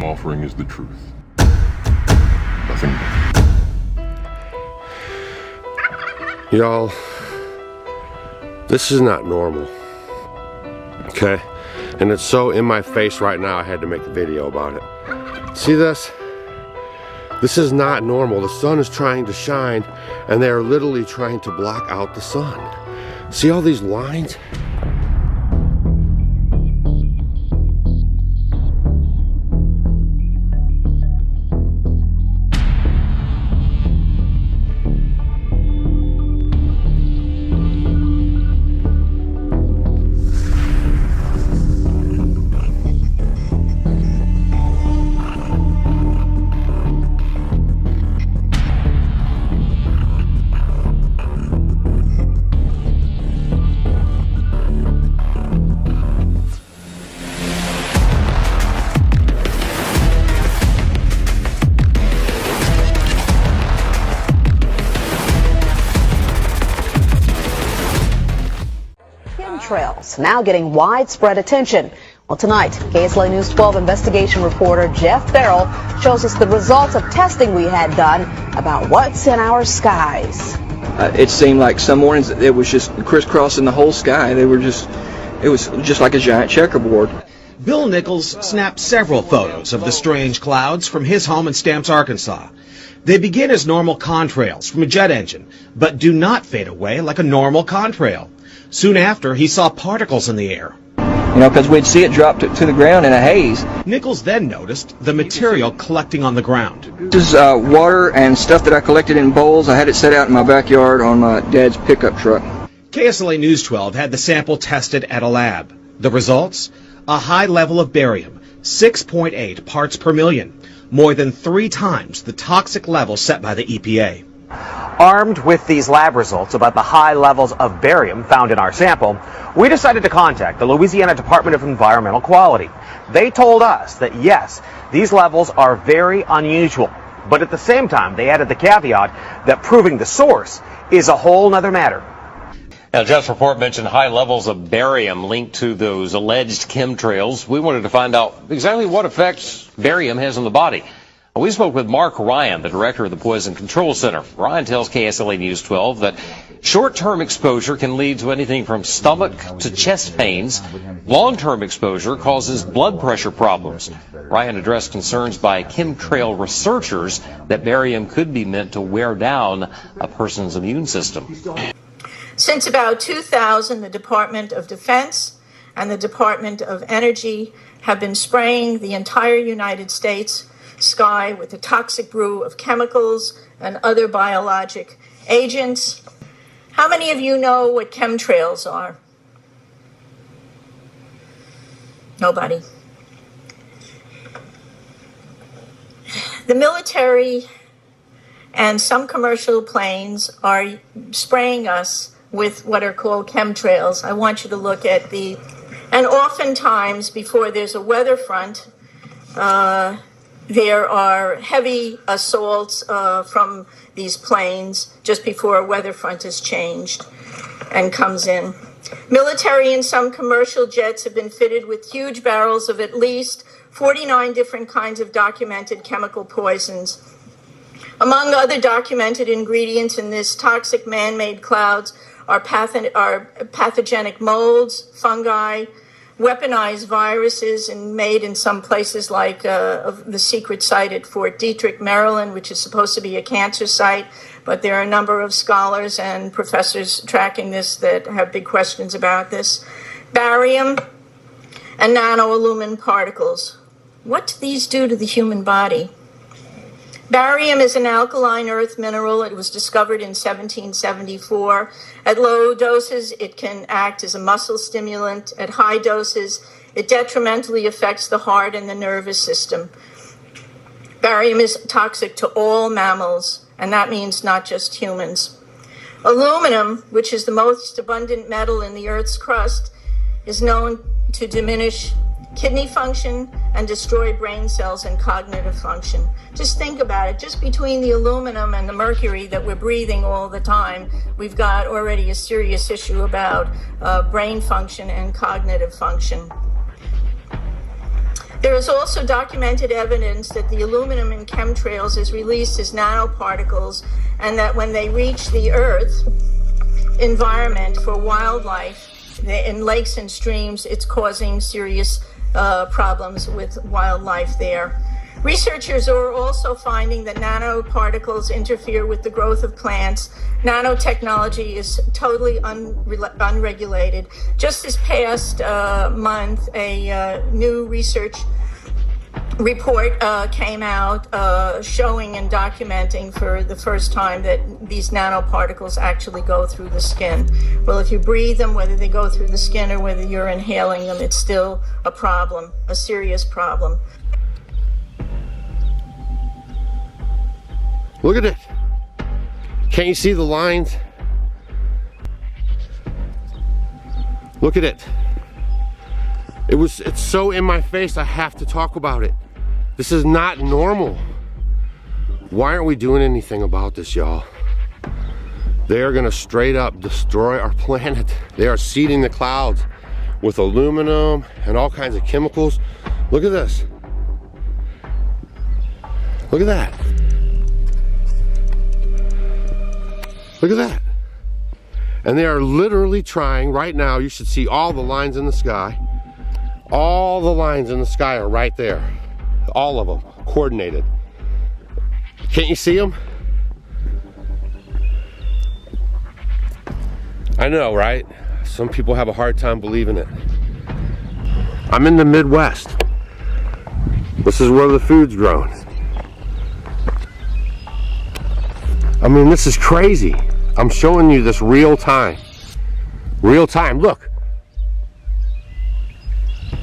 I'm offering is the truth. Nothing more. Y'all, this is not normal. Okay? And it's so in my face right now, I had to make a video about it. See this? This is not normal. The sun is trying to shine, and they are literally trying to block out the sun. See all these lines? Chemtrails now getting widespread attention. Well, tonight, KSLA News 12 investigation reporter Jeff Farrell shows us the results of testing we had done about what's in our skies. It seemed like some mornings it was just crisscrossing the whole sky. It was just like a giant checkerboard. Bill Nichols snapped several photos of the strange clouds from his home in Stamps, Arkansas. They begin as normal contrails from a jet engine, but do not fade away like a normal contrail. Soon after, he saw particles in the air. You know, because we'd see it drop to the ground in a haze. Nichols then noticed the material collecting on the ground. This is water and stuff that I collected in bowls. I had it set out in my backyard on my dad's pickup truck. KSLA News 12 had the sample tested at a lab. The results? A high level of barium, 6.8 parts per million, more than 3 times the toxic level set by the EPA. Armed with these lab results about the high levels of barium found in our sample, we decided to contact the Louisiana Department of Environmental Quality. They told us that yes, these levels are very unusual, but at the same time they added the caveat that proving the source is a whole nother matter. Now, Jeff's report mentioned high levels of barium linked to those alleged chemtrails. We wanted to find out exactly what effects barium has on the body. We spoke with Mark Ryan, the director of the Poison Control Center. Ryan tells KSLA News 12 that short-term exposure can lead to anything from stomach to chest pains. Long-term exposure causes blood pressure problems. Ryan addressed concerns by chemtrail researchers that barium could be meant to wear down a person's immune system. Since about 2000, the Department of Defense and the Department of Energy have been spraying the entire United States sky with a toxic brew of chemicals and other biologic agents. How many of you know what chemtrails are? Nobody. The military and some commercial planes are spraying us with what are called chemtrails. I want you to look at and oftentimes before there's a weather front, there are heavy assaults from these planes just before a weather front is changed and comes in. Military and some commercial jets have been fitted with huge barrels of at least 49 different kinds of documented chemical poisons. Among other documented ingredients in this toxic man-made clouds are pathogenic molds, fungi, weaponized viruses, and made in some places like the secret site at Fort Detrick, Maryland, which is supposed to be a cancer site. But there are a number of scholars and professors tracking this that have big questions about this. Barium and nanoalumin particles. What do these do to the human body? Barium is an alkaline earth mineral. It was discovered in 1774. At low doses, it can act as a muscle stimulant. At high doses, it detrimentally affects the heart and the nervous system. Barium is toxic to all mammals, and that means not just humans. Aluminum, which is the most abundant metal in the Earth's crust, is known to diminish kidney function and destroy brain cells and cognitive function. Just think about it. Just between the aluminum and the mercury that we're breathing all the time, we've got already a serious issue about brain function and cognitive function. There is also documented evidence that the aluminum in chemtrails is released as nanoparticles, and that when they reach the Earth environment for wildlife, in lakes and streams, it's causing serious problems with wildlife there. Researchers are also finding that nanoparticles interfere with the growth of plants. Nanotechnology is totally unregulated. Just this past month, a new research report came out showing and documenting for the first time that these nanoparticles actually go through the skin. Well, if you breathe them, whether they go through the skin or whether you're inhaling them, it's still a problem, a serious problem. Look at it. Can't you see the lines? Look at it. It's so in my face, I have to talk about it. This is not normal. Why aren't we doing anything about this, y'all? They are gonna straight up destroy our planet. They are seeding the clouds with aluminum and all kinds of chemicals. Look at this. Look at that. Look at that. And they are literally trying right now. You should see all the lines in the sky. All the lines in the sky are right there. All of them, coordinated. Can't you see them? I know, right? Some people have a hard time believing it. I'm in the Midwest. This is where the food's grown. I mean, this is crazy. I'm showing you this real time. Real time, look.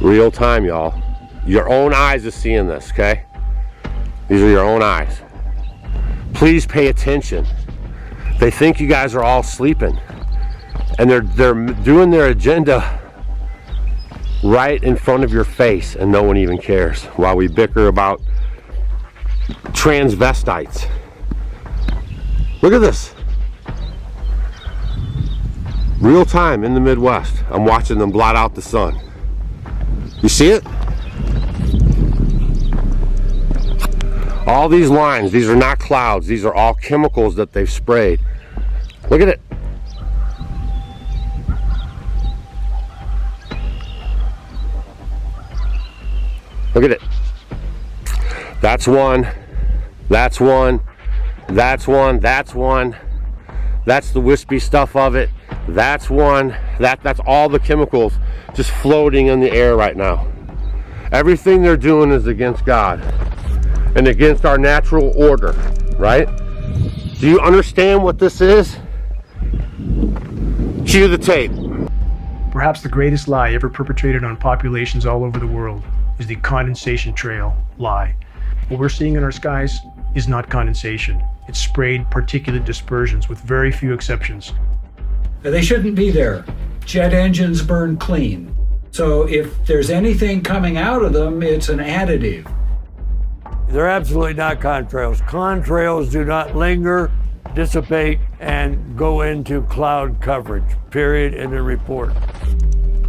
Real time, y'all. Your own eyes are seeing this, okay? These are your own eyes. Please pay attention. They think you guys are all sleeping. And they're doing their agenda right in front of your face, and no one even cares while we bicker about transvestites. Look at this. Real time in the Midwest. I'm watching them blot out the sun. You see it? All these lines, these are not clouds. These are all chemicals that they've sprayed. Look at it. Look at it. That's one. That's one. That's one. That's one. That's the wispy stuff of it. That's one. That's all the chemicals just floating in the air right now. Everything they're doing is against God and against our natural order, right? Do you understand what this is? Cue the tape. Perhaps the greatest lie ever perpetrated on populations all over the world is the condensation trail lie. What we're seeing in our skies is not condensation. It's sprayed particulate dispersions with very few exceptions. They shouldn't be there. Jet engines burn clean. So if there's anything coming out of them, it's an additive. They're absolutely not contrails. Contrails do not linger, dissipate, and go into cloud coverage, period, in the report.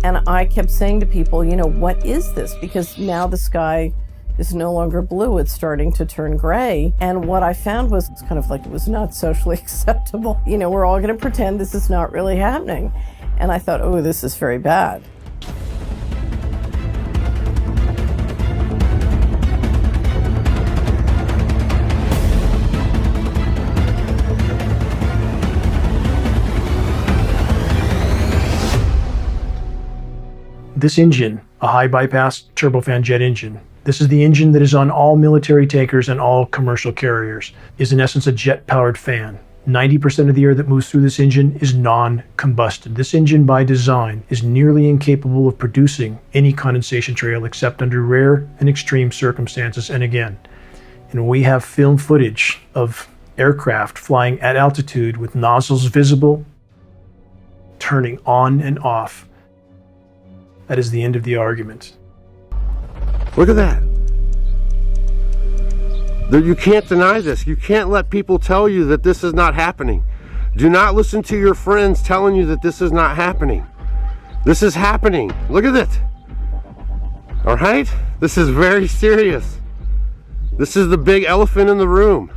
And I kept saying to people, you know, what is this? Because now the sky is no longer blue, it's starting to turn gray. And what I found was kind of like it was not socially acceptable. You know, we're all gonna pretend this is not really happening. And I thought, oh, this is very bad. This engine, a high bypass turbofan jet engine, this is the engine that is on all military tankers and all commercial carriers, is in essence a jet-powered fan. 90% of the air that moves through this engine is non-combusted. This engine by design is nearly incapable of producing any condensation trail except under rare and extreme circumstances. And again, we have film footage of aircraft flying at altitude with nozzles visible, turning on and off. That is the end of the argument. Look at that. You can't deny this. You can't let people tell you that this is not happening. Do not listen to your friends telling you that this is not happening. This is happening. Look at it. All right? This is very serious. This is the big elephant in the room.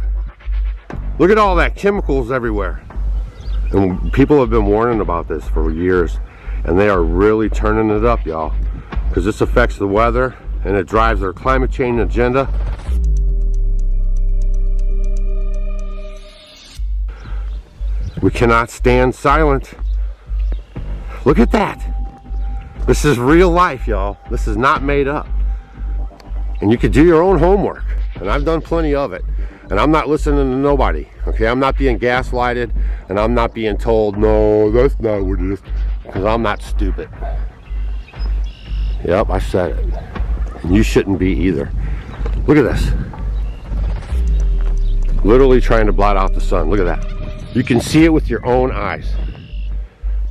Look at all that chemicals everywhere. And people have been warning about this for years, and they are really turning it up, y'all, because this affects the weather and it drives their climate change agenda. We cannot stand silent. Look at that. This is real life, y'all. This is not made up. And you can do your own homework, and I've done plenty of it. And I'm not listening to nobody, okay? I'm not being gaslighted, and I'm not being told, no, that's not what it is, because I'm not stupid. Yep, I said it. And you shouldn't be either. Look at this. Literally trying to blot out the sun. Look at that. You can see it with your own eyes.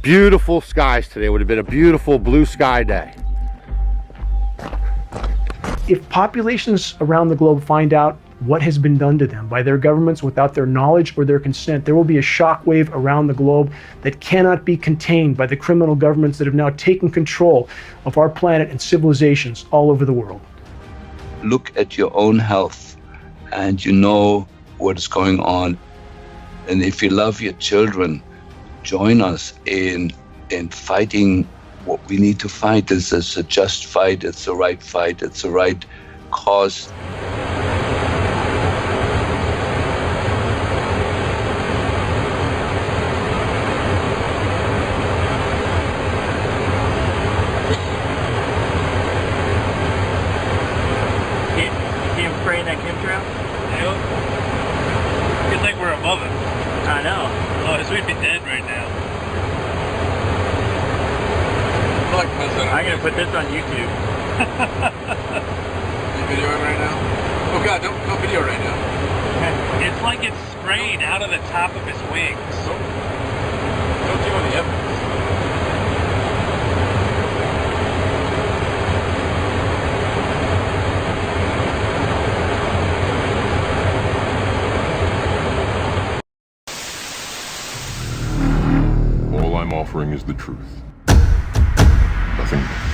Beautiful skies today. It would have been a beautiful blue sky day. If populations around the globe find out what has been done to them by their governments without their knowledge or their consent, there will be a shockwave around the globe that cannot be contained by the criminal governments that have now taken control of our planet and civilizations all over the world. Look at your own health and you know what is going on. And if you love your children, join us in fighting what we need to fight. This is a just fight, it's the right fight, it's the right cause. Can you pray in that chemtrail? Nope. Good thing we're above it. I know. Otherwise we'd be dead right now. I'm gonna put this on YouTube. You videoing right now? Oh God, don't video right now. It's like it's spraying out of the top of his wings. Don't do any evidence. All I'm offering is the truth. Nothing more.